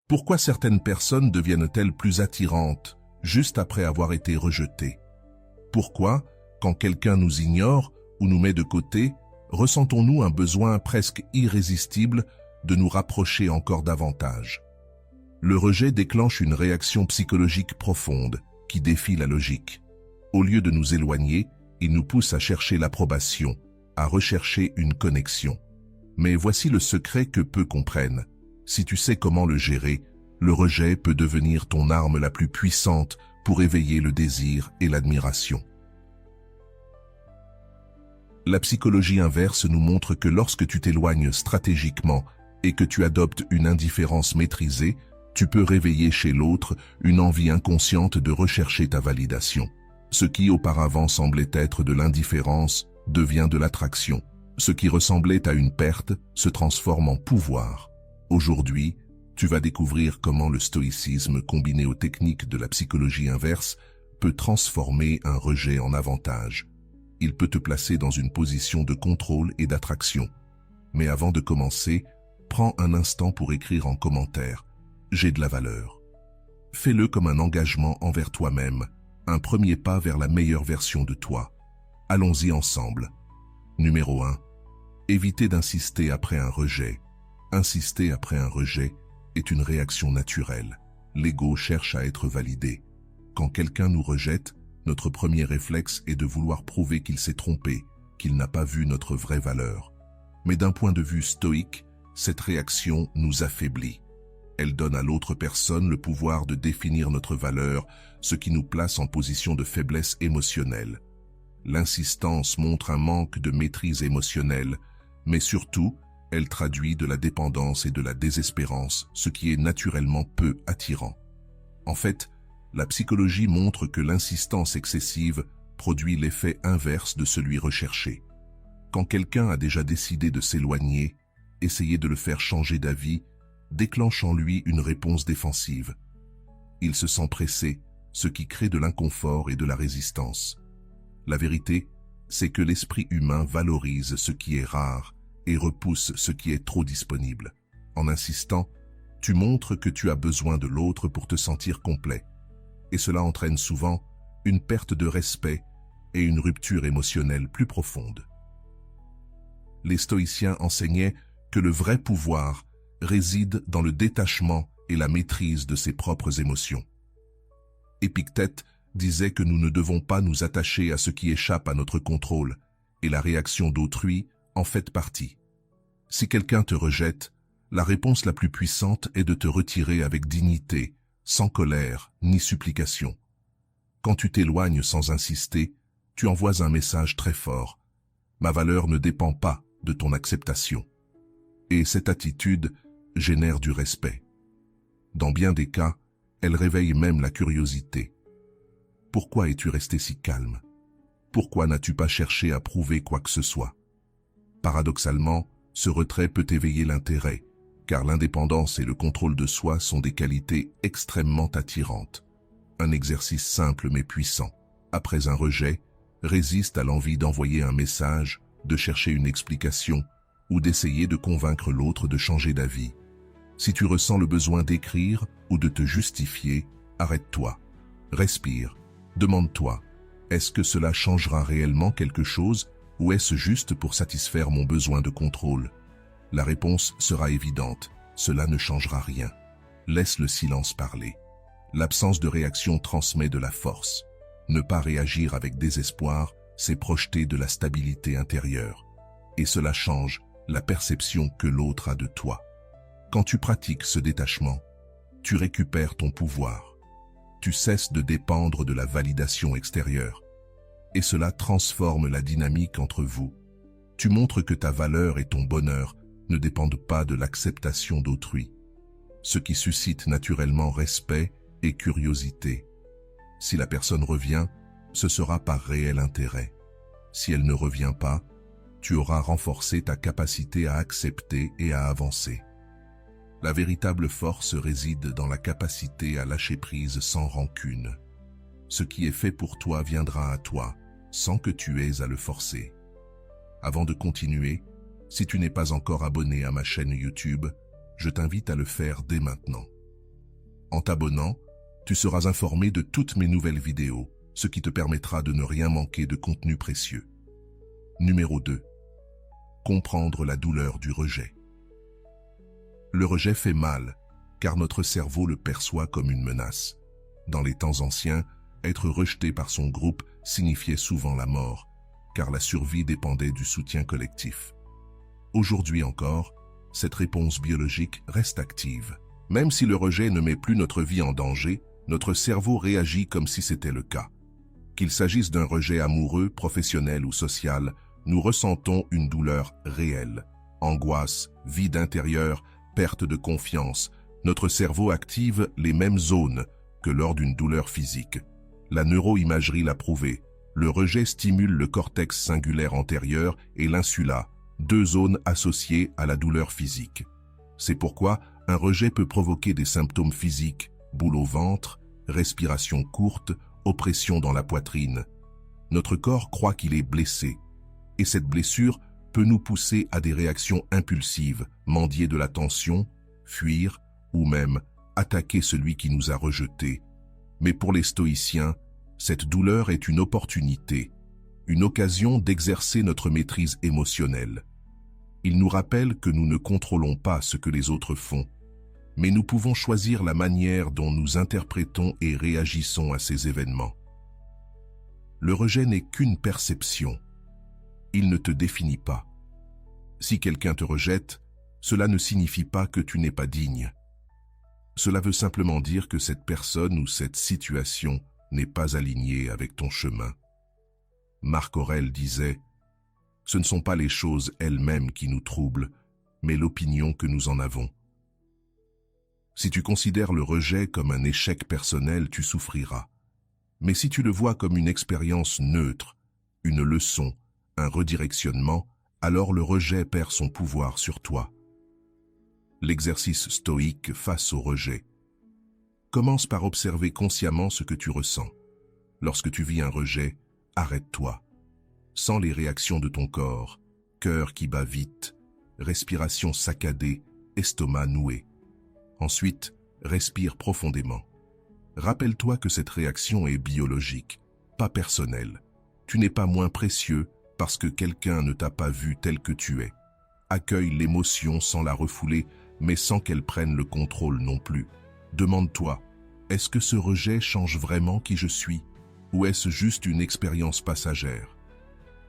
Pourquoi certaines personnes deviennent-elles plus attirantes juste après avoir été rejetées? Pourquoi, quand quelqu'un nous ignore ou nous met de côté, ressentons-nous un besoin presque irrésistible de nous rapprocher encore davantage? Le rejet déclenche une réaction psychologique profonde qui défie la logique. Au lieu de nous éloigner, il nous pousse à chercher l'approbation, à rechercher une connexion. Mais voici le secret que peu comprennent. Si tu sais comment le gérer, le rejet peut devenir ton arme la plus puissante pour éveiller le désir et l'admiration. La psychologie inverse nous montre que lorsque tu t'éloignes stratégiquement et que tu adoptes une indifférence maîtrisée, tu peux réveiller chez l'autre une envie inconsciente de rechercher ta validation. Ce qui auparavant semblait être de l'indifférence devient de l'attraction. Ce qui ressemblait à une perte se transforme en pouvoir. Aujourd'hui, tu vas découvrir comment le stoïcisme combiné aux techniques de la psychologie inverse peut transformer un rejet en avantage. Il peut te placer dans une position de contrôle et d'attraction. Mais avant de commencer, prends un instant pour écrire en commentaire « J'ai de la valeur ». Fais-le comme un engagement envers toi-même, un premier pas vers la meilleure version de toi. Allons-y ensemble. Numéro 1. Éviter d'insister après un rejet. Insister après un rejet est une réaction naturelle. L'ego cherche à être validé. Quand quelqu'un nous rejette, notre premier réflexe est de vouloir prouver qu'il s'est trompé, qu'il n'a pas vu notre vraie valeur. Mais d'un point de vue stoïque, cette réaction nous affaiblit. Elle donne à l'autre personne le pouvoir de définir notre valeur, ce qui nous place en position de faiblesse émotionnelle. L'insistance montre un manque de maîtrise émotionnelle, mais surtout, elle traduit de la dépendance et de la désespérance, ce qui est naturellement peu attirant. En fait, la psychologie montre que l'insistance excessive produit l'effet inverse de celui recherché. Quand quelqu'un a déjà décidé de s'éloigner, essayer de le faire changer d'avis déclenche en lui une réponse défensive. Il se sent pressé, ce qui crée de l'inconfort et de la résistance. La vérité, c'est que l'esprit humain valorise ce qui est rare et repousse ce qui est trop disponible. En insistant, tu montres que tu as besoin de l'autre pour te sentir complet. Et cela entraîne souvent une perte de respect et une rupture émotionnelle plus profonde. Les stoïciens enseignaient que le vrai pouvoir réside dans le détachement et la maîtrise de ses propres émotions. Épictète disait que nous ne devons pas nous attacher à ce qui échappe à notre contrôle, et la réaction d'autrui en fait partie. Si quelqu'un te rejette, la réponse la plus puissante est de te retirer avec dignité, sans colère ni supplication. Quand tu t'éloignes sans insister, tu envoies un message très fort. Ma valeur ne dépend pas de ton acceptation. Et cette attitude génère du respect. Dans bien des cas, elle réveille même la curiosité. Pourquoi es-tu resté si calme? Pourquoi n'as-tu pas cherché à prouver quoi que ce soit? Paradoxalement, ce retrait peut éveiller l'intérêt, car l'indépendance et le contrôle de soi sont des qualités extrêmement attirantes. Un exercice simple mais puissant, après un rejet, résiste à l'envie d'envoyer un message, de chercher une explication ou d'essayer de convaincre l'autre de changer d'avis. Si tu ressens le besoin d'écrire ou de te justifier, arrête-toi, respire, demande-toi, est-ce que cela changera réellement quelque chose ou est-ce juste pour satisfaire mon besoin de contrôle? La réponse sera évidente, cela ne changera rien. Laisse le silence parler. L'absence de réaction transmet de la force. Ne pas réagir avec désespoir, c'est projeter de la stabilité intérieure. Et cela change la perception que l'autre a de toi. Quand tu pratiques ce détachement, tu récupères ton pouvoir. Tu cesses de dépendre de la validation extérieure. Et cela transforme la dynamique entre vous. Tu montres que ta valeur et ton bonheur ne dépendent pas de l'acceptation d'autrui, ce qui suscite naturellement respect et curiosité. Si la personne revient, ce sera par réel intérêt. Si elle ne revient pas, tu auras renforcé ta capacité à accepter et à avancer. La véritable force réside dans la capacité à lâcher prise sans rancune. Ce qui est fait pour toi viendra à toi, sans que tu aies à le forcer. Avant de continuer, si tu n'es pas encore abonné à ma chaîne YouTube, je t'invite à le faire dès maintenant. En t'abonnant, tu seras informé de toutes mes nouvelles vidéos, ce qui te permettra de ne rien manquer de contenu précieux. Numéro 2. Comprendre la douleur du rejet. Le rejet fait mal, car notre cerveau le perçoit comme une menace. Dans les temps anciens, être rejeté par son groupe signifiait souvent la mort, car la survie dépendait du soutien collectif. Aujourd'hui encore, cette réponse biologique reste active. Même si le rejet ne met plus notre vie en danger, notre cerveau réagit comme si c'était le cas. Qu'il s'agisse d'un rejet amoureux, professionnel ou social, nous ressentons une douleur réelle. Angoisse, vide intérieur, perte de confiance. Notre cerveau active les mêmes zones que lors d'une douleur physique. La neuroimagerie l'a prouvé. Le rejet stimule le cortex singulaire antérieur et l'insula, deux zones associées à la douleur physique. C'est pourquoi un rejet peut provoquer des symptômes physiques, boule au ventre, respiration courte, oppression dans la poitrine. Notre corps croit qu'il est blessé, et cette blessure peut nous pousser à des réactions impulsives, mendier de l'attention, fuir ou même attaquer celui qui nous a rejetés. Mais pour les stoïciens, cette douleur est une opportunité, une occasion d'exercer notre maîtrise émotionnelle. Il nous rappelle que nous ne contrôlons pas ce que les autres font, mais nous pouvons choisir la manière dont nous interprétons et réagissons à ces événements. Le rejet n'est qu'une perception. Il ne te définit pas. Si quelqu'un te rejette, cela ne signifie pas que tu n'es pas digne. Cela veut simplement dire que cette personne ou cette situation n'est pas alignée avec ton chemin. Marc Aurèle disait « Ce ne sont pas les choses elles-mêmes qui nous troublent, mais l'opinion que nous en avons. » Si tu considères le rejet comme un échec personnel, tu souffriras. Mais si tu le vois comme une expérience neutre, une leçon, un redirectionnement, alors le rejet perd son pouvoir sur toi. L'exercice stoïque face au rejet. Commence par observer consciemment ce que tu ressens. Lorsque tu vis un rejet, arrête-toi. Sens les réactions de ton corps, cœur qui bat vite, respiration saccadée, estomac noué. Ensuite, respire profondément. Rappelle-toi que cette réaction est biologique, pas personnelle. Tu n'es pas moins précieux parce que quelqu'un ne t'a pas vu tel que tu es. Accueille l'émotion sans la refouler, mais sans qu'elle prenne le contrôle non plus. Demande-toi, est-ce que ce rejet change vraiment qui je suis, ou est-ce juste une expérience passagère?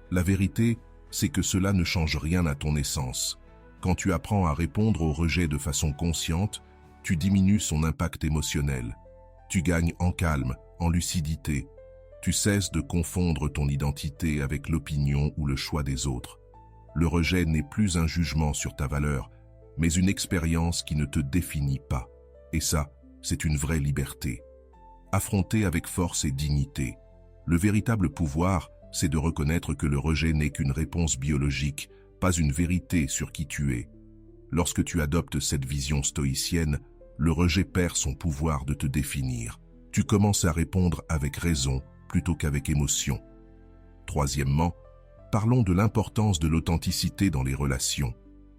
La vérité, c'est que cela ne change rien à ton essence. Quand tu apprends à répondre au rejet de façon consciente, tu diminues son impact émotionnel. Tu gagnes en calme, en lucidité. Tu cesses de confondre ton identité avec l'opinion ou le choix des autres. Le rejet n'est plus un jugement sur ta valeur, mais une expérience qui ne te définit pas. Et ça, c'est une vraie liberté. Affronter avec force et dignité. Le véritable pouvoir, c'est de reconnaître que le rejet n'est qu'une réponse biologique, pas une vérité sur qui tu es. Lorsque tu adoptes cette vision stoïcienne, le rejet perd son pouvoir de te définir. Tu commences à répondre avec raison plutôt qu'avec émotion. Troisièmement, parlons de l'importance de l'authenticité dans les relations.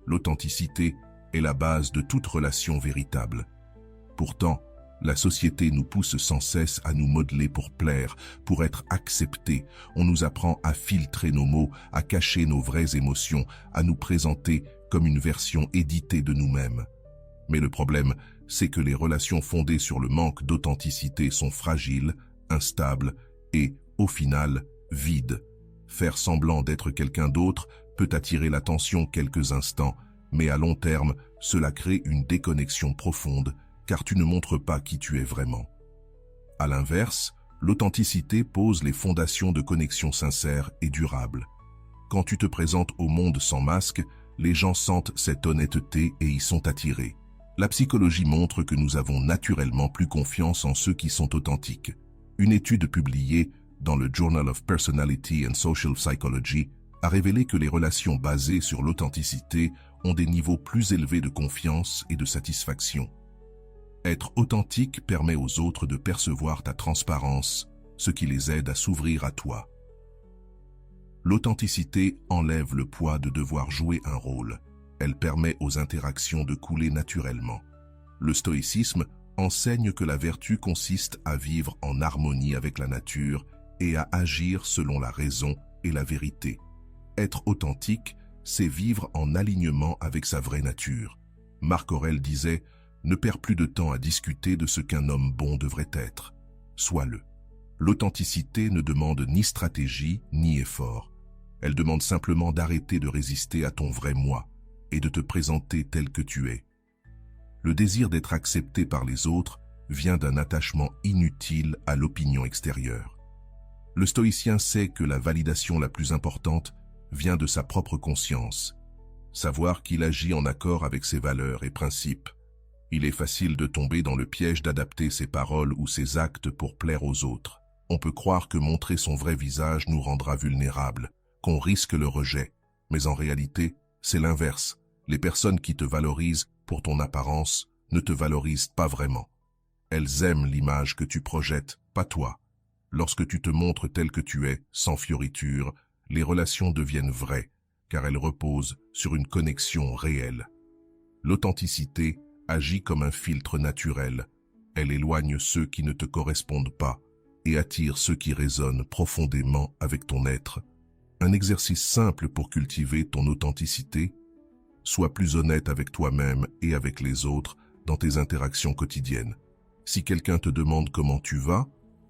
L'authenticité est la base de toute relation véritable. Pourtant, la société nous pousse sans cesse à nous modeler pour plaire, pour être acceptés. On nous apprend à filtrer nos mots, à cacher nos vraies émotions, à nous présenter comme une version éditée de nous-mêmes. Mais le problème, c'est que les relations fondées sur le manque d'authenticité sont fragiles, instables et, au final, vides. Faire semblant d'être quelqu'un d'autre peut attirer l'attention quelques instants, mais à long terme, cela crée une déconnexion profonde, car tu ne montres pas qui tu es vraiment. À l'inverse, l'authenticité pose les fondations de connexions sincères et durables. Quand tu te présentes au monde sans masque, les gens sentent cette honnêteté et y sont attirés. La psychologie montre que nous avons naturellement plus confiance en ceux qui sont authentiques. Une étude publiée dans le Journal of Personality and Social Psychology a révélé que les relations basées sur l'authenticité ont des niveaux plus élevés de confiance et de satisfaction. Être authentique permet aux autres de percevoir ta transparence, ce qui les aide à s'ouvrir à toi. L'authenticité enlève le poids de devoir jouer un rôle. Elle permet aux interactions de couler naturellement. Le stoïcisme enseigne que la vertu consiste à vivre en harmonie avec la nature et à agir selon la raison et la vérité. Être authentique, c'est vivre en alignement avec sa vraie nature. Marc Aurèle disait « Ne perds plus de temps à discuter de ce qu'un homme bon devrait être. Sois-le ». L'authenticité ne demande ni stratégie ni effort. Elle demande simplement d'arrêter de résister à ton vrai moi et de te présenter tel que tu es. Le désir d'être accepté par les autres vient d'un attachement inutile à l'opinion extérieure. Le stoïcien sait que la validation la plus importante vient de sa propre conscience, savoir qu'il agit en accord avec ses valeurs et principes. Il est facile de tomber dans le piège d'adapter ses paroles ou ses actes pour plaire aux autres. On peut croire que montrer son vrai visage nous rendra vulnérables, qu'on risque le rejet. Mais en réalité, c'est l'inverse. Les personnes qui te valorisent pour ton apparence ne te valorisent pas vraiment. Elles aiment l'image que tu projettes, pas toi. Lorsque tu te montres tel que tu es, sans fioriture, les relations deviennent vraies, car elles reposent sur une connexion réelle. L'authenticité agit comme un filtre naturel. Elle éloigne ceux qui ne te correspondent pas et attire ceux qui résonnent profondément avec ton être. Un exercice simple pour cultiver ton authenticité: sois plus honnête avec toi-même et avec les autres dans tes interactions quotidiennes. Si quelqu'un te demande comment tu vas,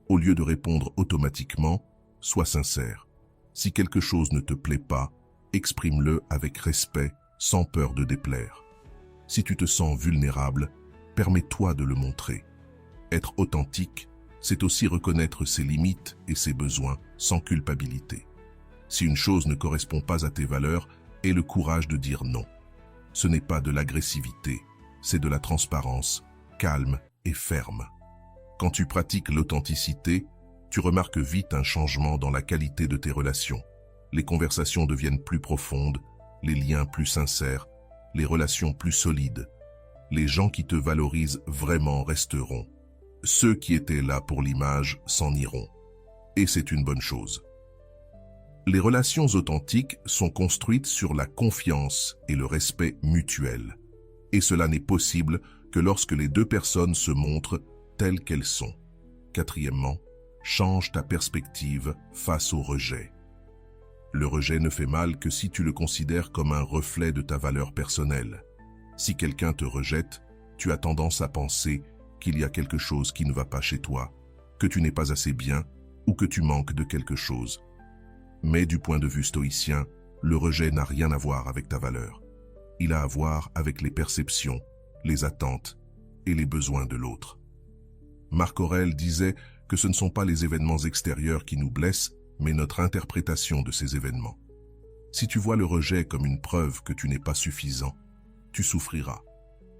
au lieu de répondre automatiquement, sois sincère. Si quelque chose ne te plaît pas, exprime-le avec respect, sans peur de déplaire. Si tu te sens vulnérable, permets-toi de le montrer. Être authentique, c'est aussi reconnaître ses limites et ses besoins sans culpabilité. Si une chose ne correspond pas à tes valeurs, aie le courage de dire non. Ce n'est pas de l'agressivité, c'est de la transparence, calme et ferme. Quand tu pratiques l'authenticité, tu remarques vite un changement dans la qualité de tes relations. Les conversations deviennent plus profondes, les liens plus sincères, les relations plus solides. Les gens qui te valorisent vraiment resteront. Ceux qui étaient là pour l'image s'en iront. Et c'est une bonne chose. Les relations authentiques sont construites sur la confiance et le respect mutuel. Et cela n'est possible que lorsque les deux personnes se montrent telles qu'elles sont. Quatrièmement, change ta perspective face au rejet. Le rejet ne fait mal que si tu le considères comme un reflet de ta valeur personnelle. Si quelqu'un te rejette, tu as tendance à penser qu'il y a quelque chose qui ne va pas chez toi, que tu n'es pas assez bien ou que tu manques de quelque chose. Mais du point de vue stoïcien, le rejet n'a rien à voir avec ta valeur. Il a à voir avec les perceptions, les attentes et les besoins de l'autre. Marc Aurèle disait que ce ne sont pas les événements extérieurs qui nous blessent, mais notre interprétation de ces événements. Si tu vois le rejet comme une preuve que tu n'es pas suffisant, tu souffriras.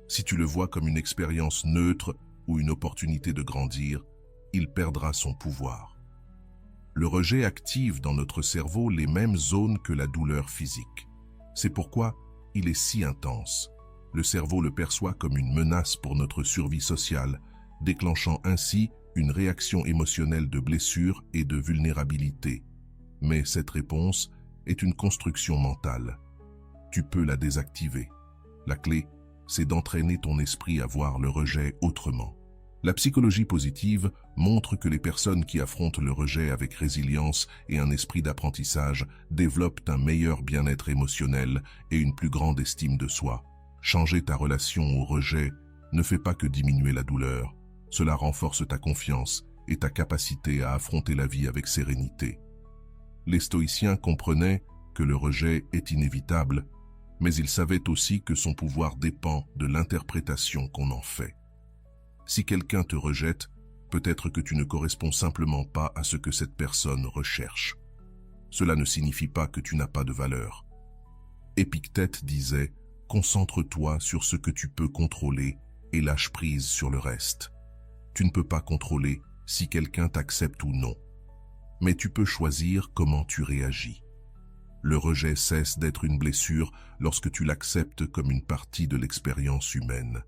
Si tu le vois comme une expérience neutre ou une opportunité de grandir, il perdra son pouvoir. Le rejet active dans notre cerveau les mêmes zones que la douleur physique. C'est pourquoi il est si intense. Le cerveau le perçoit comme une menace pour notre survie sociale, déclenchant ainsi une réaction émotionnelle de blessure et de vulnérabilité. Mais cette réponse est une construction mentale. Tu peux la désactiver. La clé, c'est d'entraîner ton esprit à voir le rejet autrement. La psychologie positive montre que les personnes qui affrontent le rejet avec résilience et un esprit d'apprentissage développent un meilleur bien-être émotionnel et une plus grande estime de soi. Changer ta relation au rejet ne fait pas que diminuer la douleur. Cela renforce ta confiance et ta capacité à affronter la vie avec sérénité. Les stoïciens comprenaient que le rejet est inévitable, mais ils savaient aussi que son pouvoir dépend de l'interprétation qu'on en fait. Si quelqu'un te rejette, peut-être que tu ne corresponds simplement pas à ce que cette personne recherche. Cela ne signifie pas que tu n'as pas de valeur. Épictète disait « Concentre-toi sur ce que tu peux contrôler et lâche prise sur le reste ». Tu ne peux pas contrôler si quelqu'un t'accepte ou non, mais tu peux choisir comment tu réagis. Le rejet cesse d'être une blessure lorsque tu l'acceptes comme une partie de l'expérience humaine.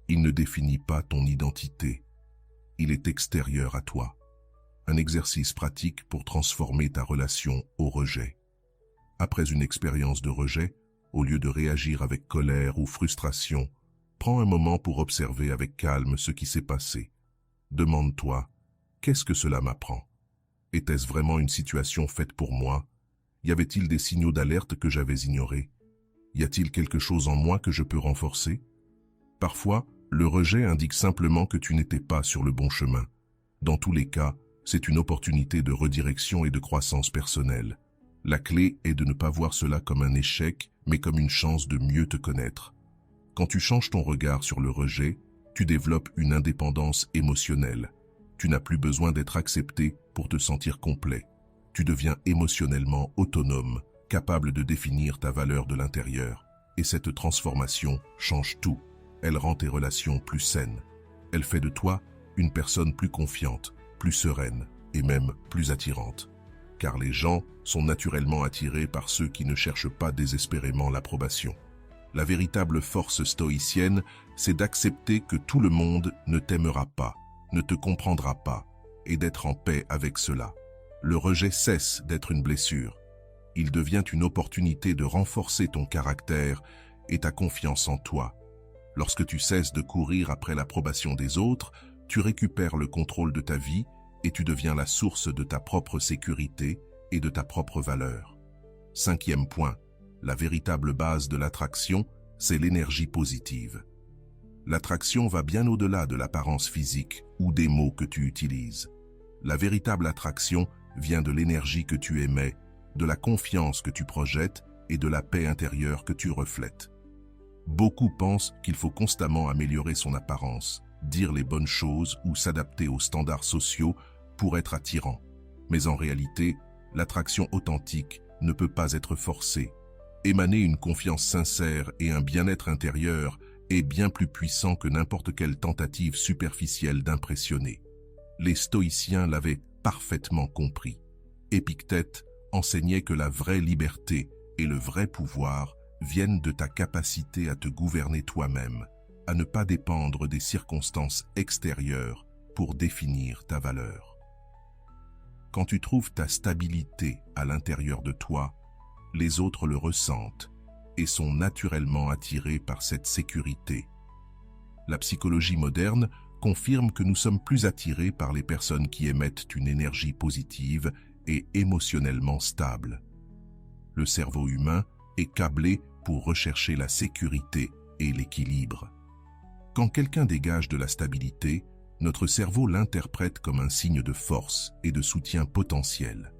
Il ne définit pas ton identité. Il est extérieur à toi. Un exercice pratique pour transformer ta relation au rejet. Après une expérience de rejet, au lieu de réagir avec colère ou frustration, Prends un moment pour observer avec calme ce qui s'est passé. Demande-toi, qu'est-ce que cela m'apprend? Était-ce vraiment une situation faite pour moi? Y avait-il des signaux d'alerte que j'avais ignorés? Y a-t-il quelque chose en moi que je peux renforcer? Parfois, le rejet indique simplement que tu n'étais pas sur le bon chemin. Dans tous les cas, c'est une opportunité de redirection et de croissance personnelle. La clé est de ne pas voir cela comme un échec, mais comme une chance de mieux te connaître. Quand tu changes ton regard sur le rejet, tu développes une indépendance émotionnelle. Tu n'as plus besoin d'être accepté pour te sentir complet. Tu deviens émotionnellement autonome, capable de définir ta valeur de l'intérieur. Et cette transformation change tout. Elle rend tes relations plus saines. Elle fait de toi une personne plus confiante, plus sereine et même plus attirante. Car les gens sont naturellement attirés par ceux qui ne cherchent pas désespérément l'approbation. La véritable force stoïcienne, c'est d'accepter que tout le monde ne t'aimera pas, ne te comprendra pas, et d'être en paix avec cela. Le rejet cesse d'être une blessure. Il devient une opportunité de renforcer ton caractère et ta confiance en toi. Lorsque tu cesses de courir après l'approbation des autres, tu récupères le contrôle de ta vie et tu deviens la source de ta propre sécurité et de ta propre valeur. 5e point. La véritable base de l'attraction, c'est l'énergie positive. L'attraction va bien au-delà de l'apparence physique ou des mots que tu utilises. La véritable attraction vient de l'énergie que tu émets, de la confiance que tu projettes et de la paix intérieure que tu reflètes. Beaucoup pensent qu'il faut constamment améliorer son apparence, dire les bonnes choses ou s'adapter aux standards sociaux pour être attirant. Mais en réalité, l'attraction authentique ne peut pas être forcée. Émaner une confiance sincère et un bien-être intérieur est bien plus puissant que n'importe quelle tentative superficielle d'impressionner. Les stoïciens l'avaient parfaitement compris. Épictète enseignait que la vraie liberté et le vrai pouvoir viennent de ta capacité à te gouverner toi-même, à ne pas dépendre des circonstances extérieures pour définir ta valeur. Quand tu trouves ta stabilité à l'intérieur de toi, les autres le ressentent et sont naturellement attirés par cette sécurité. La psychologie moderne confirme que nous sommes plus attirés par les personnes qui émettent une énergie positive et émotionnellement stable. Le cerveau humain est câblé pour rechercher la sécurité et l'équilibre. Quand quelqu'un dégage de la stabilité, notre cerveau l'interprète comme un signe de force et de soutien potentiel.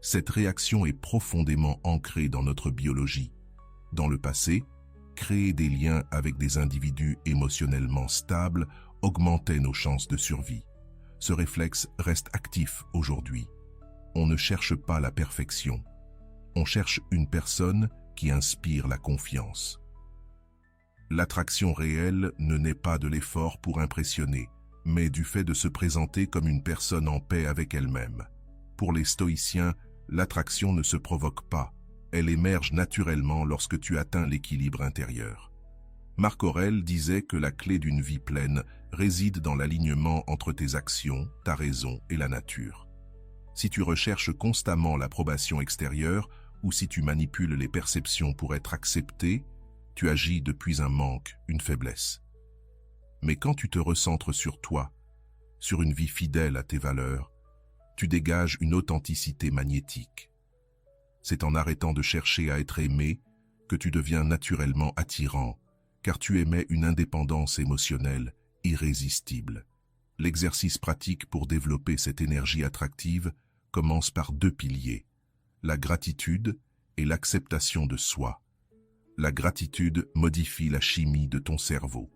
Cette réaction est profondément ancrée dans notre biologie. Dans le passé, créer des liens avec des individus émotionnellement stables augmentait nos chances de survie. Ce réflexe reste actif aujourd'hui. On ne cherche pas la perfection. On cherche une personne qui inspire la confiance. L'attraction réelle ne naît pas de l'effort pour impressionner, mais du fait de se présenter comme une personne en paix avec elle-même. Pour les stoïciens, l'attraction ne se provoque pas, elle émerge naturellement lorsque tu atteins l'équilibre intérieur. Marc Aurèle disait que la clé d'une vie pleine réside dans l'alignement entre tes actions, ta raison et la nature. Si tu recherches constamment l'approbation extérieure ou si tu manipules les perceptions pour être accepté, tu agis depuis un manque, une faiblesse. Mais quand tu te recentres sur toi, sur une vie fidèle à tes valeurs, tu dégages une authenticité magnétique. C'est en arrêtant de chercher à être aimé que tu deviens naturellement attirant, car tu émets une indépendance émotionnelle irrésistible. L'exercice pratique pour développer cette énergie attractive commence par 2 piliers, la gratitude et l'acceptation de soi. La gratitude modifie la chimie de ton cerveau.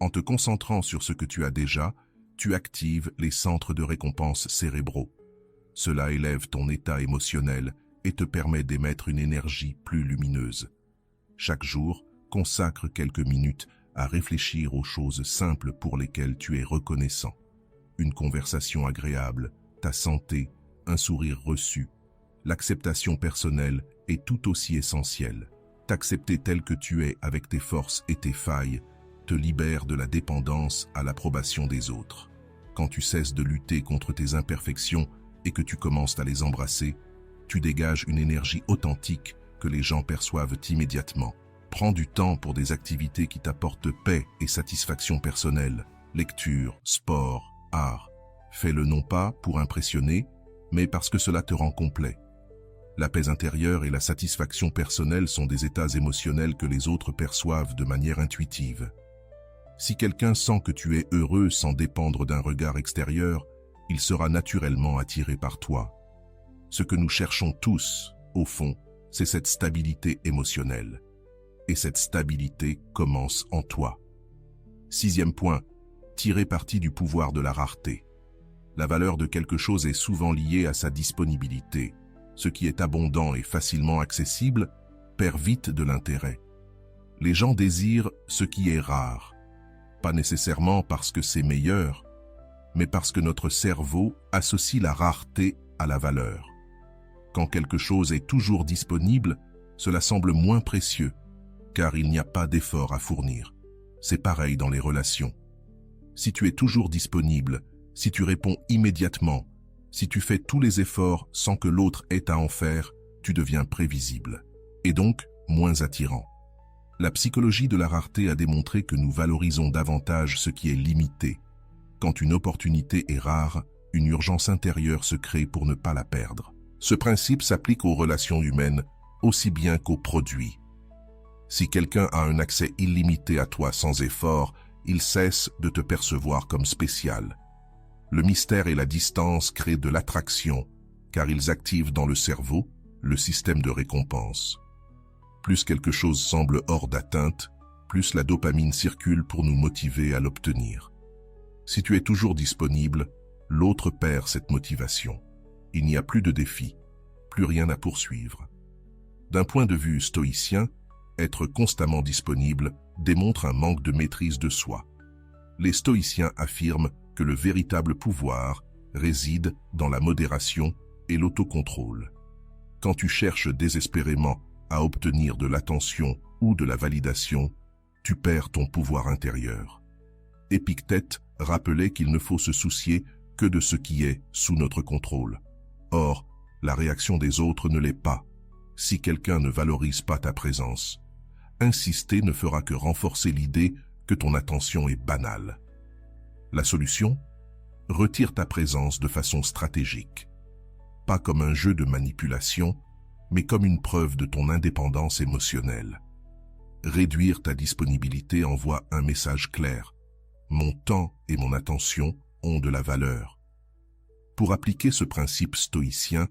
En te concentrant sur ce que tu as déjà, tu actives les centres de récompense cérébraux. Cela élève ton état émotionnel et te permet d'émettre une énergie plus lumineuse. Chaque jour, consacre quelques minutes à réfléchir aux choses simples pour lesquelles tu es reconnaissant. Une conversation agréable, ta santé, un sourire reçu. L'acceptation personnelle est tout aussi essentielle. T'accepter tel que tu es avec tes forces et tes failles te libère de la dépendance à l'approbation des autres. Quand tu cesses de lutter contre tes imperfections et que tu commences à les embrasser, tu dégages une énergie authentique que les gens perçoivent immédiatement. Prends du temps pour des activités qui t'apportent paix et satisfaction personnelle. Lecture, sport, art. Fais-le non pas pour impressionner, mais parce que cela te rend complet. La paix intérieure et la satisfaction personnelle sont des états émotionnels que les autres perçoivent de manière intuitive. Si quelqu'un sent que tu es heureux sans dépendre d'un regard extérieur, il sera naturellement attiré par toi. Ce que nous cherchons tous, au fond, c'est cette stabilité émotionnelle. Et cette stabilité commence en toi. 6e point, tirer parti du pouvoir de la rareté. La valeur de quelque chose est souvent liée à sa disponibilité. Ce qui est abondant et facilement accessible perd vite de l'intérêt. Les gens désirent ce qui est rare, pas nécessairement parce que c'est meilleur, mais parce que notre cerveau associe la rareté à la valeur. Quand quelque chose est toujours disponible, cela semble moins précieux, car il n'y a pas d'effort à fournir. C'est pareil dans les relations. Si tu es toujours disponible, si tu réponds immédiatement, si tu fais tous les efforts sans que l'autre ait à en faire, tu deviens prévisible, et donc moins attirant. La psychologie de la rareté a démontré que nous valorisons davantage ce qui est limité. Quand une opportunité est rare, une urgence intérieure se crée pour ne pas la perdre. Ce principe s'applique aux relations humaines aussi bien qu'aux produits. Si quelqu'un a un accès illimité à toi sans effort, il cesse de te percevoir comme spécial. Le mystère et la distance créent de l'attraction, car ils activent dans le cerveau le système de récompense. Plus quelque chose semble hors d'atteinte, plus la dopamine circule pour nous motiver à l'obtenir. Si tu es toujours disponible, l'autre perd cette motivation. Il n'y a plus de défi, plus rien à poursuivre. D'un point de vue stoïcien, être constamment disponible démontre un manque de maîtrise de soi. Les stoïciens affirment que le véritable pouvoir réside dans la modération et l'autocontrôle. Quand tu cherches désespérément à obtenir de l'attention ou de la validation, tu perds ton pouvoir intérieur. Épictète rappelait qu'il ne faut se soucier que de ce qui est sous notre contrôle. Or, la réaction des autres ne l'est pas. Si quelqu'un ne valorise pas ta présence, insister ne fera que renforcer l'idée que ton attention est banale. La solution? Retire ta présence de façon stratégique. Pas comme un jeu de manipulation, mais comme une preuve de ton indépendance émotionnelle. Réduire ta disponibilité envoie un message clair. Mon temps et mon attention ont de la valeur. Pour appliquer ce principe stoïcien,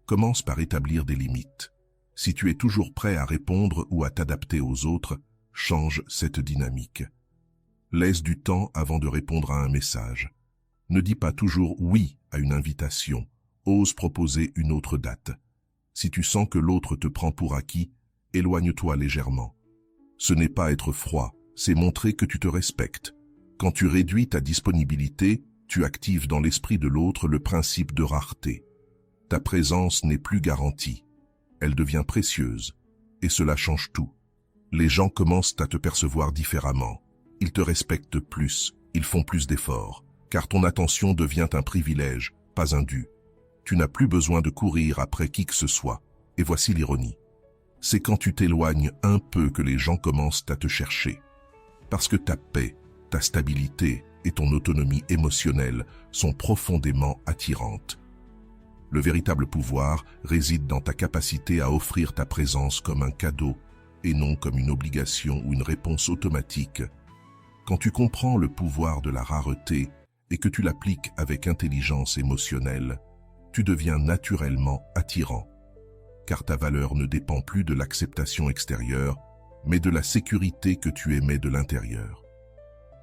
commence par établir des limites. Si tu es toujours prêt à répondre ou à t'adapter aux autres, change cette dynamique. Laisse du temps avant de répondre à un message. Ne dis pas toujours oui à une invitation. Ose proposer une autre date. Si tu sens que l'autre te prend pour acquis, éloigne-toi légèrement. Ce n'est pas être froid, c'est montrer que tu te respectes. Quand tu réduis ta disponibilité, tu actives dans l'esprit de l'autre le principe de rareté. Ta présence n'est plus garantie. Elle devient précieuse. Et cela change tout. Les gens commencent à te percevoir différemment. Ils te respectent plus, ils font plus d'efforts, car ton attention devient un privilège, pas un dû. Tu n'as plus besoin de courir après qui que ce soit. Et voici l'ironie. C'est quand tu t'éloignes un peu que les gens commencent à te chercher. Parce que ta paix, ta stabilité et ton autonomie émotionnelle sont profondément attirantes. Le véritable pouvoir réside dans ta capacité à offrir ta présence comme un cadeau et non comme une obligation ou une réponse automatique. Quand tu comprends le pouvoir de la rareté et que tu l'appliques avec intelligence émotionnelle, tu deviens naturellement attirant, car ta valeur ne dépend plus de l'acceptation extérieure, mais de la sécurité que tu émets de l'intérieur.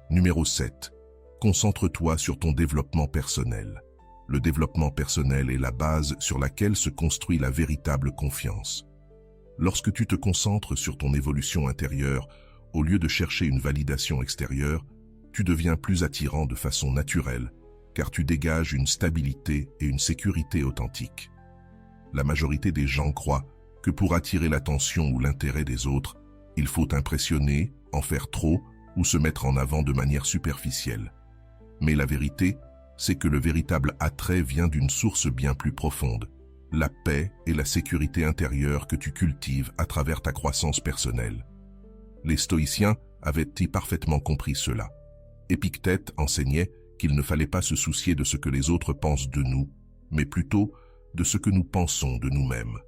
Numéro 7. Concentre-toi sur ton développement personnel. Le développement personnel est la base sur laquelle se construit la véritable confiance. Lorsque tu te concentres sur ton évolution intérieure, au lieu de chercher une validation extérieure, tu deviens plus attirant de façon naturelle, car tu dégages une stabilité et une sécurité authentiques. La majorité des gens croient que pour attirer l'attention ou l'intérêt des autres, il faut impressionner, en faire trop ou se mettre en avant de manière superficielle. Mais la vérité, c'est que le véritable attrait vient d'une source bien plus profonde, la paix et la sécurité intérieure que tu cultives à travers ta croissance personnelle. Les stoïciens avaient-ils parfaitement compris cela? Épictète enseignait qu'il ne fallait pas se soucier de ce que les autres pensent de nous, mais plutôt de ce que nous pensons de nous-mêmes.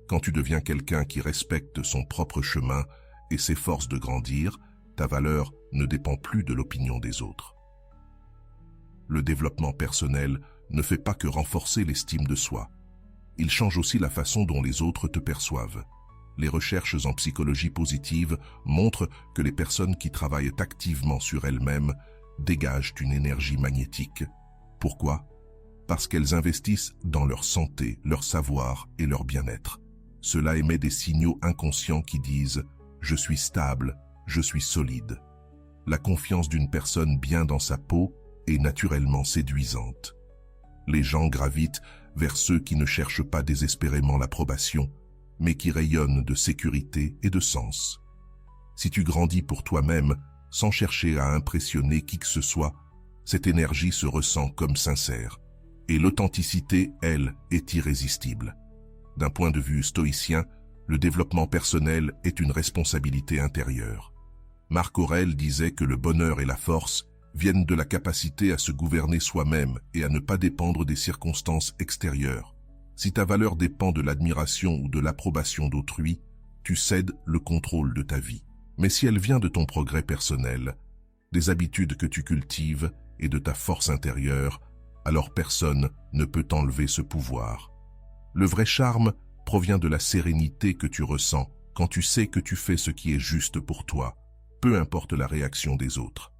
Quand tu deviens quelqu'un qui respecte son propre chemin et s'efforce de grandir, ta valeur ne dépend plus de l'opinion des autres. Le développement personnel ne fait pas que renforcer l'estime de soi. Il change aussi la façon dont les autres te perçoivent. Les recherches en psychologie positive montrent que les personnes qui travaillent activement sur elles-mêmes dégagent une énergie magnétique. Pourquoi? Parce qu'elles investissent dans leur santé, leur savoir et leur bien-être. Cela émet des signaux inconscients qui disent « je suis stable, je suis solide ». La confiance d'une personne bien dans sa peau est naturellement séduisante. Les gens gravitent vers ceux qui ne cherchent pas désespérément l'approbation, mais qui rayonnent de sécurité et de sens. Si tu grandis pour toi-même, sans chercher à impressionner qui que ce soit, cette énergie se ressent comme sincère. Et l'authenticité, elle, est irrésistible. D'un point de vue stoïcien, le développement personnel est une responsabilité intérieure. Marc Aurèle disait que le bonheur et la force viennent de la capacité à se gouverner soi-même et à ne pas dépendre des circonstances extérieures. Si ta valeur dépend de l'admiration ou de l'approbation d'autrui, tu cèdes le contrôle de ta vie. Mais si elle vient de ton progrès personnel, des habitudes que tu cultives et de ta force intérieure, alors personne ne peut t'enlever ce pouvoir. Le vrai charme provient de la sérénité que tu ressens quand tu sais que tu fais ce qui est juste pour toi, peu importe la réaction des autres.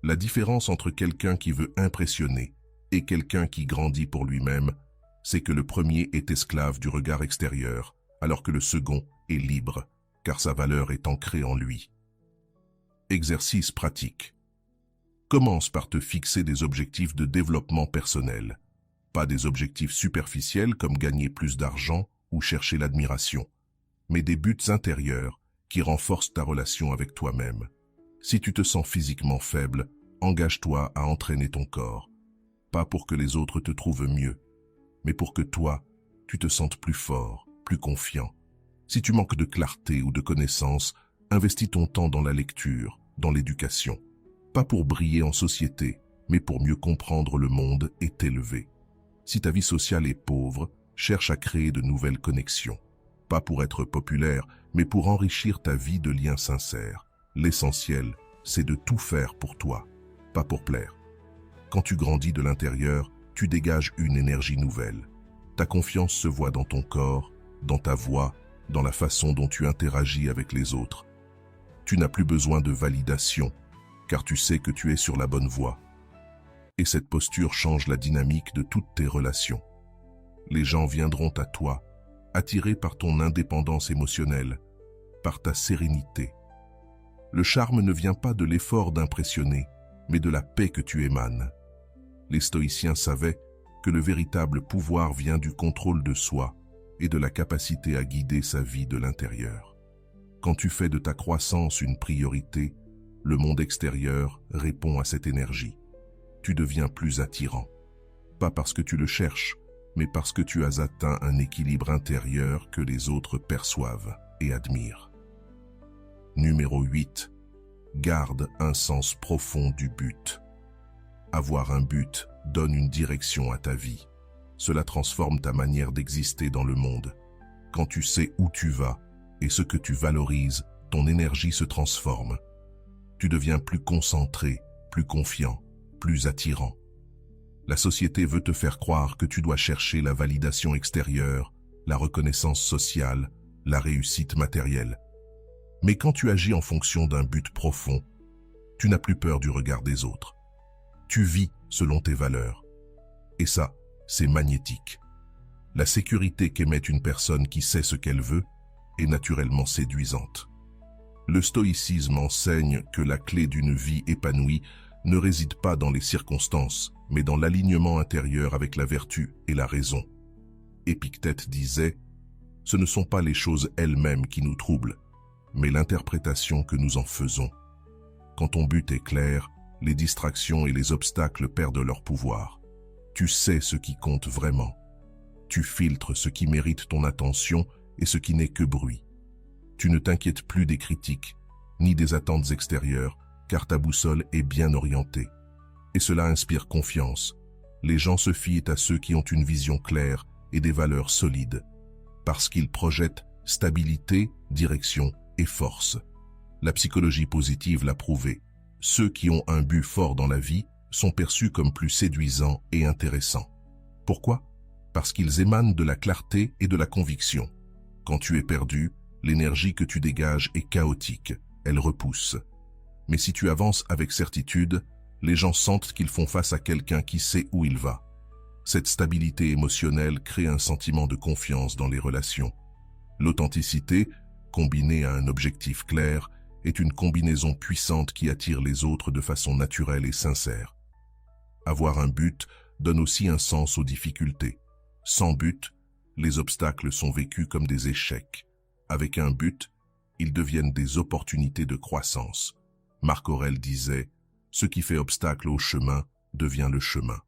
La différence entre quelqu'un qui veut impressionner et quelqu'un qui grandit pour lui-même, c'est que le premier est esclave du regard extérieur, alors que le second est libre, car sa valeur est ancrée en lui. Exercice pratique. Commence par te fixer des objectifs de développement personnel, pas des objectifs superficiels comme gagner plus d'argent ou chercher l'admiration, mais des buts intérieurs qui renforcent ta relation avec toi-même. Si tu te sens physiquement faible, engage-toi à entraîner ton corps, pas pour que les autres te trouvent mieux, mais pour que toi, tu te sentes plus fort, plus confiant. Si tu manques de clarté ou de connaissances, investis ton temps dans la lecture, dans l'éducation, pas pour briller en société, mais pour mieux comprendre le monde et t'élever. Si ta vie sociale est pauvre, cherche à créer de nouvelles connexions, pas pour être populaire, mais pour enrichir ta vie de liens sincères. L'essentiel, c'est de tout faire pour toi, pas pour plaire. Quand tu grandis de l'intérieur, tu dégages une énergie nouvelle. Ta confiance se voit dans ton corps, dans ta voix, dans la façon dont tu interagis avec les autres. Tu n'as plus besoin de validation, car tu sais que tu es sur la bonne voie. Et cette posture change la dynamique de toutes tes relations. Les gens viendront à toi, attirés par ton indépendance émotionnelle, par ta sérénité. Le charme ne vient pas de l'effort d'impressionner, mais de la paix que tu émanes. Les stoïciens savaient que le véritable pouvoir vient du contrôle de soi et de la capacité à guider sa vie de l'intérieur. Quand tu fais de ta croissance une priorité, le monde extérieur répond à cette énergie. Tu deviens plus attirant, pas parce que tu le cherches, mais parce que tu as atteint un équilibre intérieur que les autres perçoivent et admirent. Numéro 8. Garde un sens profond du but. Avoir un but donne une direction à ta vie. Cela transforme ta manière d'exister dans le monde. Quand tu sais où tu vas et ce que tu valorises, ton énergie se transforme. Tu deviens plus concentré, plus confiant, plus attirant. La société veut te faire croire que tu dois chercher la validation extérieure, la reconnaissance sociale, la réussite matérielle. Mais quand tu agis en fonction d'un but profond, tu n'as plus peur du regard des autres. Tu vis selon tes valeurs. Et ça, c'est magnétique. La sécurité qu'émet une personne qui sait ce qu'elle veut est naturellement séduisante. Le stoïcisme enseigne que la clé d'une vie épanouie ne réside pas dans les circonstances, mais dans l'alignement intérieur avec la vertu et la raison. Épictète disait « Ce ne sont pas les choses elles-mêmes qui nous troublent, mais l'interprétation que nous en faisons. Quand ton but est clair, les distractions et les obstacles perdent leur pouvoir. Tu sais ce qui compte vraiment. Tu filtres ce qui mérite ton attention et ce qui n'est que bruit. Tu ne t'inquiètes plus des critiques, ni des attentes extérieures, car ta boussole est bien orientée. Et cela inspire confiance. Les gens se fient à ceux qui ont une vision claire et des valeurs solides, parce qu'ils projettent stabilité, direction et force. La psychologie positive l'a prouvé. Ceux qui ont un but fort dans la vie sont perçus comme plus séduisants et intéressants. Pourquoi? Parce qu'ils émanent de la clarté et de la conviction. Quand tu es perdu, l'énergie que tu dégages est chaotique, elle repousse. Mais si tu avances avec certitude, les gens sentent qu'ils font face à quelqu'un qui sait où il va. Cette stabilité émotionnelle crée un sentiment de confiance dans les relations. L'authenticité, combinée à un objectif clair, est une combinaison puissante qui attire les autres de façon naturelle et sincère. Avoir un but donne aussi un sens aux difficultés. Sans but, les obstacles sont vécus comme des échecs. Avec un but, ils deviennent des opportunités de croissance. Marc Aurèle disait « Ce qui fait obstacle au chemin devient le chemin ».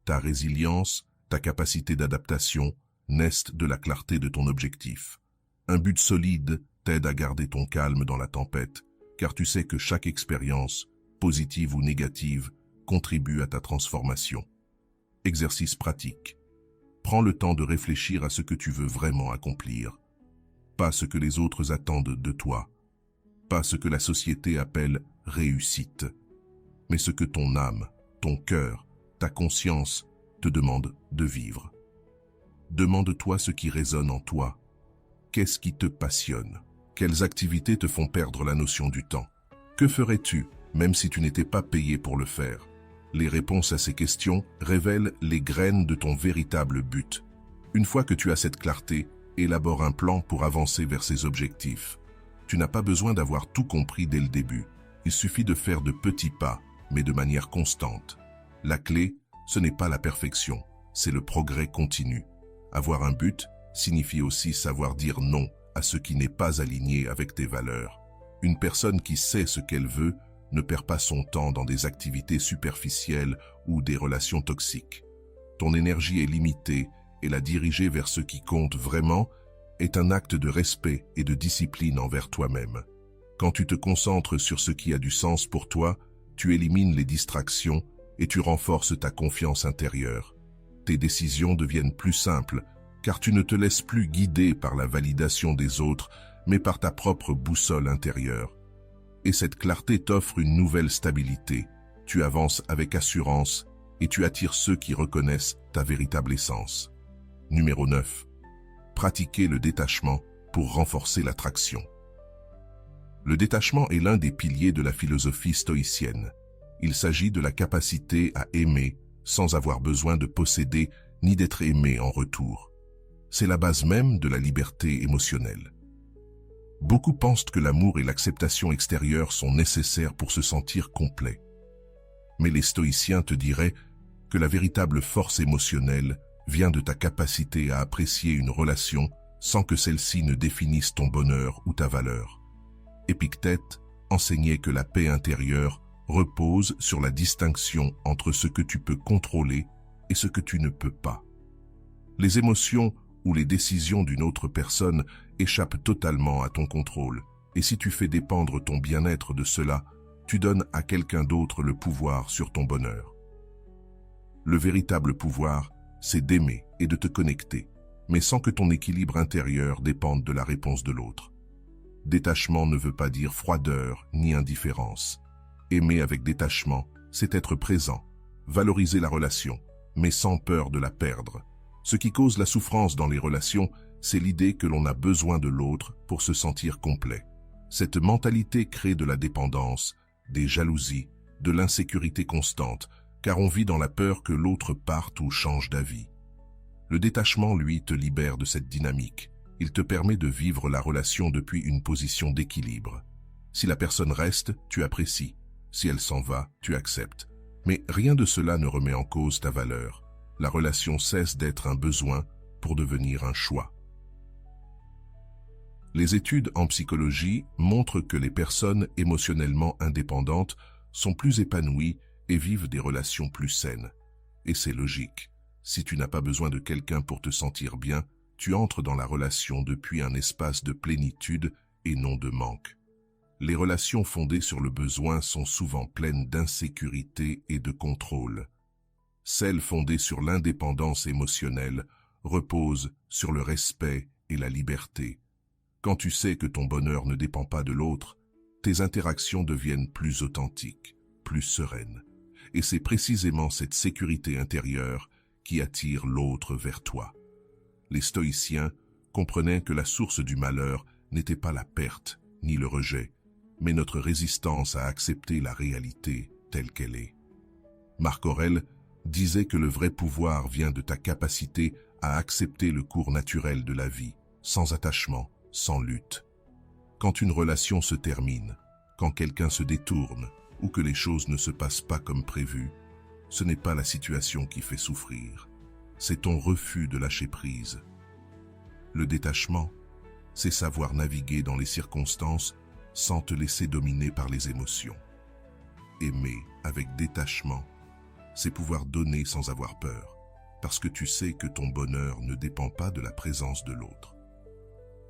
Ta résilience, ta capacité d'adaptation naissent de la clarté de ton objectif. Un but solide t'aide à garder ton calme dans la tempête, car tu sais que chaque expérience, positive ou négative, contribue à ta transformation. Exercice pratique. Prends le temps de réfléchir à ce que tu veux vraiment accomplir. Pas ce que les autres attendent de toi. Pas ce que la société appelle réussite. Mais ce que ton âme, ton cœur, ta conscience te demandent de vivre. Demande-toi ce qui résonne en toi. Qu'est-ce qui te passionne? Quelles activités te font perdre la notion du temps? Que ferais-tu, même si tu n'étais pas payé pour le faire? Les réponses à ces questions révèlent les graines de ton véritable but. Une fois que tu as cette clarté, élabore un plan pour avancer vers ces objectifs. Tu n'as pas besoin d'avoir tout compris dès le début. Il suffit de faire de petits pas, mais de manière constante. La clé, ce n'est pas la perfection, c'est le progrès continu. Avoir un but signifie aussi savoir dire non à ce qui n'est pas aligné avec tes valeurs. Une personne qui sait ce qu'elle veut ne perd pas son temps dans des activités superficielles ou des relations toxiques. Ton énergie est limitée et la diriger vers ce qui compte vraiment est un acte de respect et de discipline envers toi-même. Quand tu te concentres sur ce qui a du sens pour toi, tu élimines les distractions et tu renforces ta confiance intérieure. Tes décisions deviennent plus simples, car tu ne te laisses plus guider par la validation des autres, mais par ta propre boussole intérieure. Et cette clarté t'offre une nouvelle stabilité. Tu avances avec assurance et tu attires ceux qui reconnaissent ta véritable essence. Numéro 9. Pratiquer le détachement pour renforcer l'attraction. Le détachement est l'un des piliers de la philosophie stoïcienne. Il s'agit de la capacité à aimer sans avoir besoin de posséder ni d'être aimé en retour. C'est la base même de la liberté émotionnelle. Beaucoup pensent que l'amour et l'acceptation extérieure sont nécessaires pour se sentir complet. Mais les stoïciens te diraient que la véritable force émotionnelle vient de ta capacité à apprécier une relation sans que celle-ci ne définisse ton bonheur ou ta valeur. Épictète enseignait que la paix intérieure repose sur la distinction entre ce que tu peux contrôler et ce que tu ne peux pas. Les émotions ou les décisions d'une autre personne échappent totalement à ton contrôle, et si tu fais dépendre ton bien-être de cela, tu donnes à quelqu'un d'autre le pouvoir sur ton bonheur. Le véritable pouvoir, c'est d'aimer et de te connecter, mais sans que ton équilibre intérieur dépende de la réponse de l'autre. Détachement ne veut pas dire froideur ni indifférence. Aimer avec détachement, c'est être présent, valoriser la relation, mais sans peur de la perdre. Ce qui cause la souffrance dans les relations, c'est l'idée que l'on a besoin de l'autre pour se sentir complet. Cette mentalité crée de la dépendance, des jalousies, de l'insécurité constante, car on vit dans la peur que l'autre parte ou change d'avis. Le détachement, lui, te libère de cette dynamique. Il te permet de vivre la relation depuis une position d'équilibre. Si la personne reste, tu apprécies. Si elle s'en va, tu acceptes. Mais rien de cela ne remet en cause ta valeur. La relation cesse d'être un besoin pour devenir un choix. Les études en psychologie montrent que les personnes émotionnellement indépendantes sont plus épanouies et vivent des relations plus saines. Et c'est logique. Si tu n'as pas besoin de quelqu'un pour te sentir bien, tu entres dans la relation depuis un espace de plénitude et non de manque. Les relations fondées sur le besoin sont souvent pleines d'insécurité et de contrôle. Celles fondées sur l'indépendance émotionnelle reposent sur le respect et la liberté. Quand tu sais que ton bonheur ne dépend pas de l'autre, tes interactions deviennent plus authentiques, plus sereines. Et c'est précisément cette sécurité intérieure qui attire l'autre vers toi. Les stoïciens comprenaient que la source du malheur n'était pas la perte ni le rejet, mais notre résistance à accepter la réalité telle qu'elle est. Marc Aurèle disait que le vrai pouvoir vient de ta capacité à accepter le cours naturel de la vie, sans attachement, sans lutte. Quand une relation se termine, quand quelqu'un se détourne ou que les choses ne se passent pas comme prévu, ce n'est pas la situation qui fait souffrir, c'est ton refus de lâcher prise. Le détachement, c'est savoir naviguer dans les circonstances sans te laisser dominer par les émotions. Aimer avec détachement, c'est pouvoir donner sans avoir peur, parce que tu sais que ton bonheur ne dépend pas de la présence de l'autre.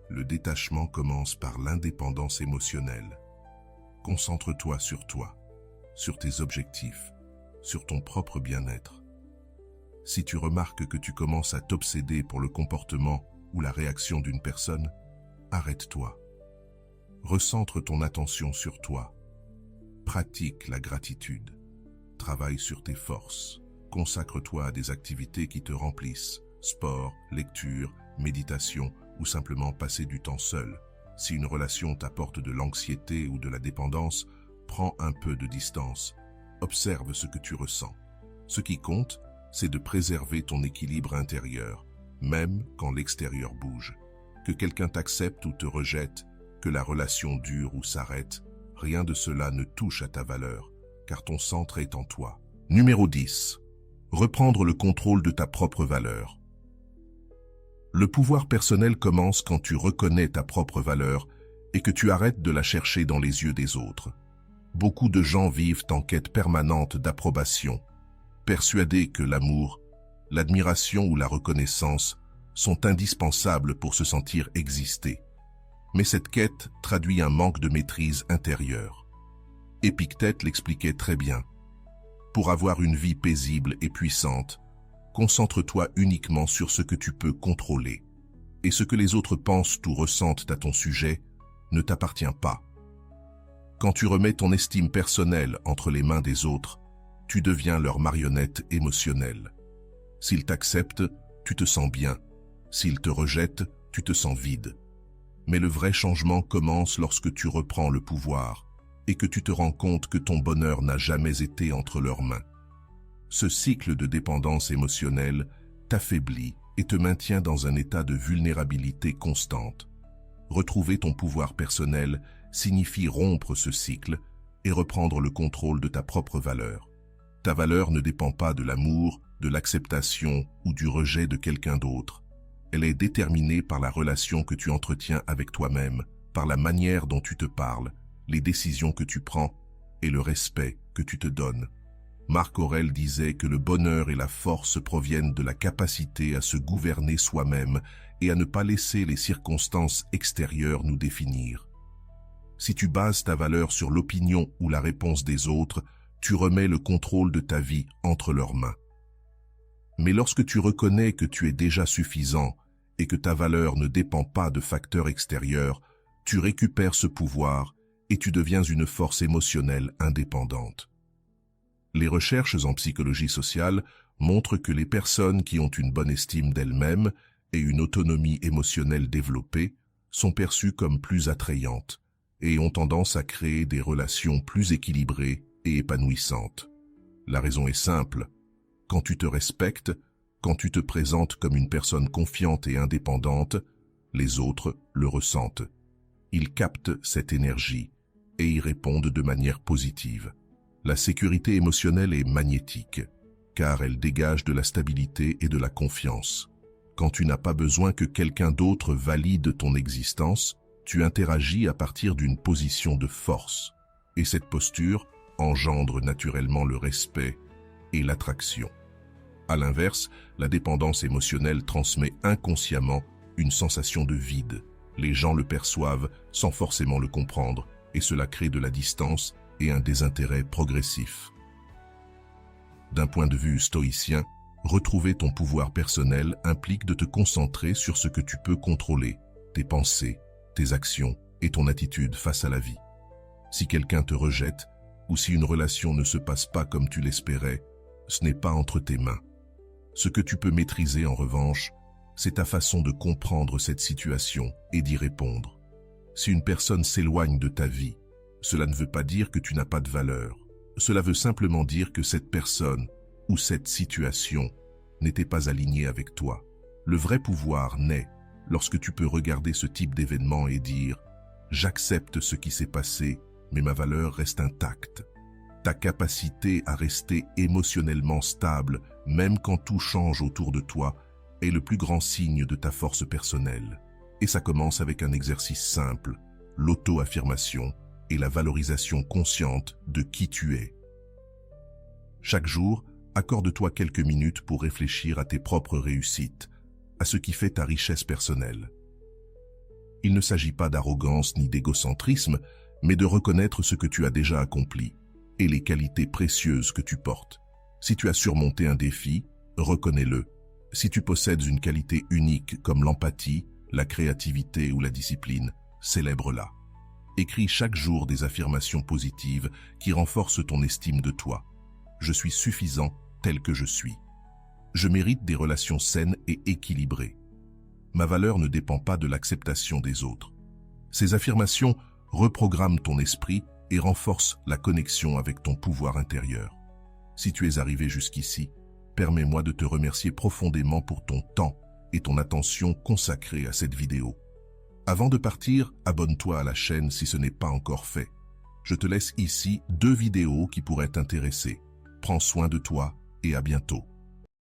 Le détachement commence par l'indépendance émotionnelle. Concentre-toi, sur tes objectifs, sur ton propre bien-être. Si tu remarques que tu commences à t'obséder pour le comportement ou la réaction d'une personne, arrête-toi. Recentre ton attention sur toi. Pratique la gratitude. Travaille sur tes forces. Consacre-toi à des activités qui te remplissent. Sport, lecture, méditation ou simplement passer du temps seul. Si une relation t'apporte de l'anxiété ou de la dépendance, prends un peu de distance. Observe ce que tu ressens. Ce qui compte, c'est de préserver ton équilibre intérieur, même quand l'extérieur bouge. Que quelqu'un t'accepte ou te rejette, que la relation dure ou s'arrête, rien de cela ne touche à ta valeur, car ton centre est en toi. Numéro 10. Reprendre le contrôle de ta propre valeur. Le pouvoir personnel commence quand tu reconnais ta propre valeur et que tu arrêtes de la chercher dans les yeux des autres. Beaucoup de gens vivent en quête permanente d'approbation, persuadés que l'amour, l'admiration ou la reconnaissance sont indispensables pour se sentir exister. Mais cette quête traduit un manque de maîtrise intérieure. Épictète l'expliquait très bien. Pour avoir une vie paisible et puissante, concentre-toi uniquement sur ce que tu peux contrôler. Et ce que les autres pensent ou ressentent à ton sujet ne t'appartient pas. Quand tu remets ton estime personnelle entre les mains des autres, tu deviens leur marionnette émotionnelle. S'ils t'acceptent, tu te sens bien. S'ils te rejettent, tu te sens vide. Mais le vrai changement commence lorsque tu reprends le pouvoir et que tu te rends compte que ton bonheur n'a jamais été entre leurs mains. Ce cycle de dépendance émotionnelle t'affaiblit et te maintient dans un état de vulnérabilité constante. Retrouver ton pouvoir personnel signifie rompre ce cycle et reprendre le contrôle de ta propre valeur. Ta valeur ne dépend pas de l'amour, de l'acceptation ou du rejet de quelqu'un d'autre. Elle est déterminée par la relation que tu entretiens avec toi-même, par la manière dont tu te parles, les décisions que tu prends et le respect que tu te donnes. Marc Aurèle disait que le bonheur et la force proviennent de la capacité à se gouverner soi-même et à ne pas laisser les circonstances extérieures nous définir. Si tu bases ta valeur sur l'opinion ou la réponse des autres, tu remets le contrôle de ta vie entre leurs mains. Mais lorsque tu reconnais que tu es déjà suffisant et que ta valeur ne dépend pas de facteurs extérieurs, tu récupères ce pouvoir et tu deviens une force émotionnelle indépendante. Les recherches en psychologie sociale montrent que les personnes qui ont une bonne estime d'elles-mêmes et une autonomie émotionnelle développée sont perçues comme plus attrayantes et ont tendance à créer des relations plus équilibrées et épanouissantes. La raison est simple. Quand tu te respectes, quand tu te présentes comme une personne confiante et indépendante, les autres le ressentent. Ils captent cette énergie et y répondent de manière positive. La sécurité émotionnelle est magnétique, car elle dégage de la stabilité et de la confiance. Quand tu n'as pas besoin que quelqu'un d'autre valide ton existence, tu interagis à partir d'une position de force. Et cette posture engendre naturellement le respect et l'attraction. À l'inverse, la dépendance émotionnelle transmet inconsciemment une sensation de vide. Les gens le perçoivent sans forcément le comprendre, et cela crée de la distance et un désintérêt progressif. D'un point de vue stoïcien, retrouver ton pouvoir personnel implique de te concentrer sur ce que tu peux contrôler, tes pensées, tes actions et ton attitude face à la vie. Si quelqu'un te rejette, ou si une relation ne se passe pas comme tu l'espérais, ce n'est pas entre tes mains. Ce que tu peux maîtriser en revanche, c'est ta façon de comprendre cette situation et d'y répondre. Si une personne s'éloigne de ta vie, cela ne veut pas dire que tu n'as pas de valeur. Cela veut simplement dire que cette personne ou cette situation n'était pas alignée avec toi. Le vrai pouvoir naît lorsque tu peux regarder ce type d'événement et dire « J'accepte ce qui s'est passé, mais ma valeur reste intacte. » Ta capacité à rester émotionnellement stable, même quand tout change autour de toi, est le plus grand signe de ta force personnelle. Et ça commence avec un exercice simple, l'auto-affirmation et la valorisation consciente de qui tu es. Chaque jour, accorde-toi quelques minutes pour réfléchir à tes propres réussites, à ce qui fait ta richesse personnelle. Il ne s'agit pas d'arrogance ni d'égocentrisme, mais de reconnaître ce que tu as déjà accompli et les qualités précieuses que tu portes. Si tu as surmonté un défi, reconnais-le. Si tu possèdes une qualité unique comme l'empathie, la créativité ou la discipline, célèbre-la. Écris chaque jour des affirmations positives qui renforcent ton estime de toi. Je suis suffisant tel que je suis. Je mérite des relations saines et équilibrées. Ma valeur ne dépend pas de l'acceptation des autres. Ces affirmations reprogramment ton esprit et renforcent la connexion avec ton pouvoir intérieur. Si tu es arrivé jusqu'ici, permets-moi de te remercier profondément pour ton temps et ton attention consacrée à cette vidéo. Avant de partir, abonne-toi à la chaîne si ce n'est pas encore fait. Je te laisse ici 2 vidéos qui pourraient t'intéresser. Prends soin de toi et à bientôt.